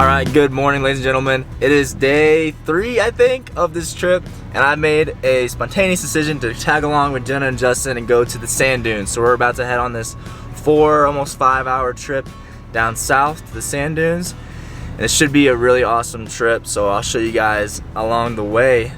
Alright, good morning ladies and gentlemen. It is day 3, I think, of this trip, and I made a spontaneous decision to tag along with Jenna and Justin and go to the sand dunes. So we're about to head on this 4, almost 5-hour trip down south to the sand dunes. And it should be a really awesome trip, so I'll show you guys along the way.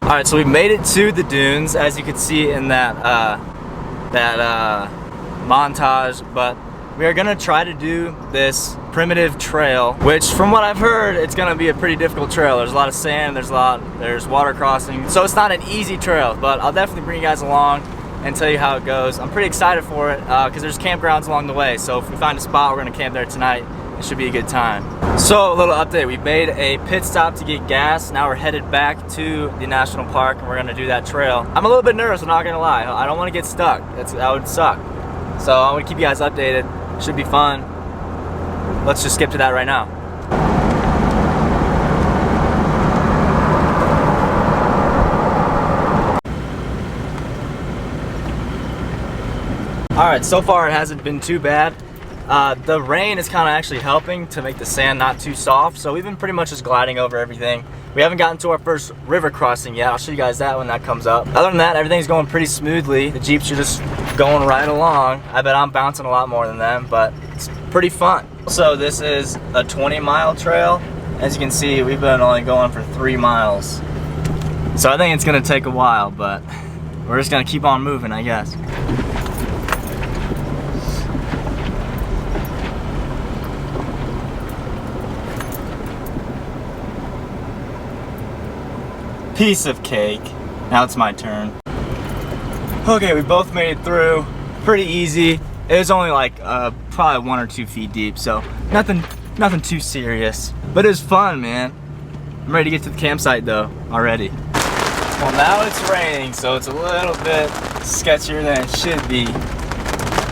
Alright, so we made it to the dunes, as you can see in that montage, but we are gonna try to do this primitive trail, which from what I've heard, it's gonna be a pretty difficult trail. There's a lot of sand, there's water crossing, so it's not an easy trail, but I'll definitely bring you guys along and tell you how it goes. I'm pretty excited for it, because there's campgrounds along the way, so if we find a spot, we're gonna camp there tonight. It should be a good time. So, a little update. We made a pit stop to get gas. Now we're headed back to the national park and we're gonna do that trail. I'm a little bit nervous, I'm not gonna lie. I don't wanna get stuck. That would suck. So I'm gonna keep you guys updated. Should be fun. Let's just skip to that right now. Alright, so far it hasn't been too bad. The rain is kind of actually helping to make the sand not too soft, so we've been pretty much just gliding over everything. We haven't gotten to our first river crossing yet. I'll show you guys that when that comes up. Other than that, everything's going pretty smoothly. The Jeeps are just going right along. I bet I'm bouncing a lot more than them, but it's pretty fun. So this is a 20-mile trail. As you can see, we've been only going for 3 miles. So I think it's gonna take a while, but we're just gonna keep on moving, I guess. Piece of cake. Now it's my turn. Okay, we both made it through. Pretty easy. It was only like probably 1 or 2 feet deep, so nothing too serious. But it was fun, man. I'm ready to get to the campsite though, already. Well, now it's raining, so it's a little bit sketchier than it should be.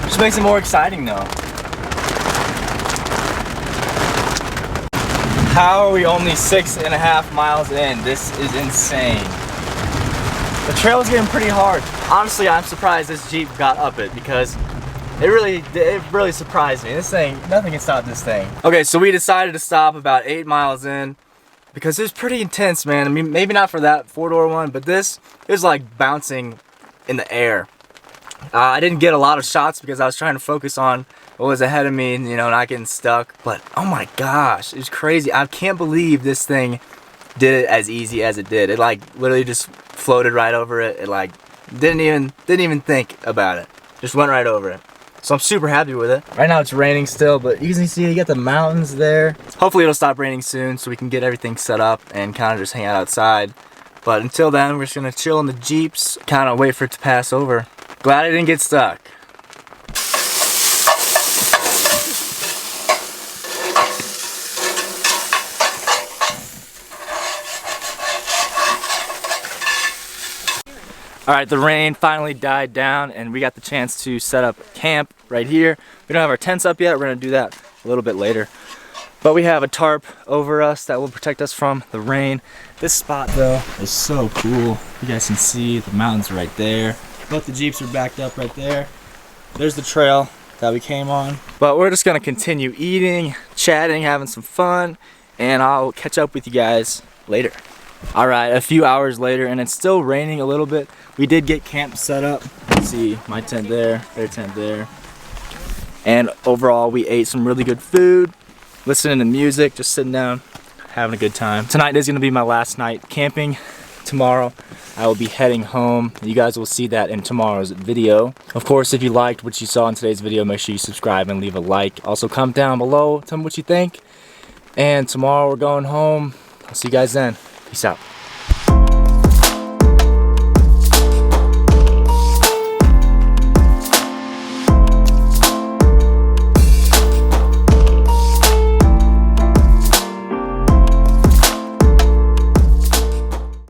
Which makes it more exciting though. How are we only 6.5 miles in? This is insane. The trail is getting pretty hard. Honestly, I'm surprised this Jeep got up it because it really surprised me. This thing, nothing can stop this thing. Okay, so we decided to stop about 8 miles in because it was pretty intense, man. I mean, maybe not for that 4-door one, but this is like bouncing in the air. I didn't get a lot of shots because I was trying to focus on what was ahead of me and, you know, not getting stuck. But oh my gosh, it's crazy. I can't believe this thing did it as easy as it did. It like literally just floated right over it. It like didn't even think about it. Just went right over it. So I'm super happy with it. Right now it's raining still, but you can see you got the mountains there. Hopefully it'll stop raining soon so we can get everything set up and kind of just hang out outside. But until then, we're just gonna chill in the Jeeps, kind of wait for it to pass over. Glad I didn't get stuck. Alright, the rain finally died down and we got the chance to set up camp right here. We don't have our tents up yet, we're going to do that a little bit later. But we have a tarp over us that will protect us from the rain. This spot though is so cool. You guys can see the mountains right there. Both the Jeeps are backed up right there. There's the trail that we came on. But we're just gonna continue eating, chatting, having some fun, and I'll catch up with you guys later. All right, a few hours later, and it's still raining a little bit. We did get camp set up. Let's see, my tent there, their tent there. And overall, we ate some really good food, listening to music, just sitting down, having a good time. Tonight is gonna be my last night camping. Tomorrow, I will be heading home. You guys will see that in tomorrow's video. Of course, if you liked what you saw in today's video, make sure you subscribe and leave a like. Also, comment down below, tell me what you think. And tomorrow we're going home. I'll see you guys then. Peace out.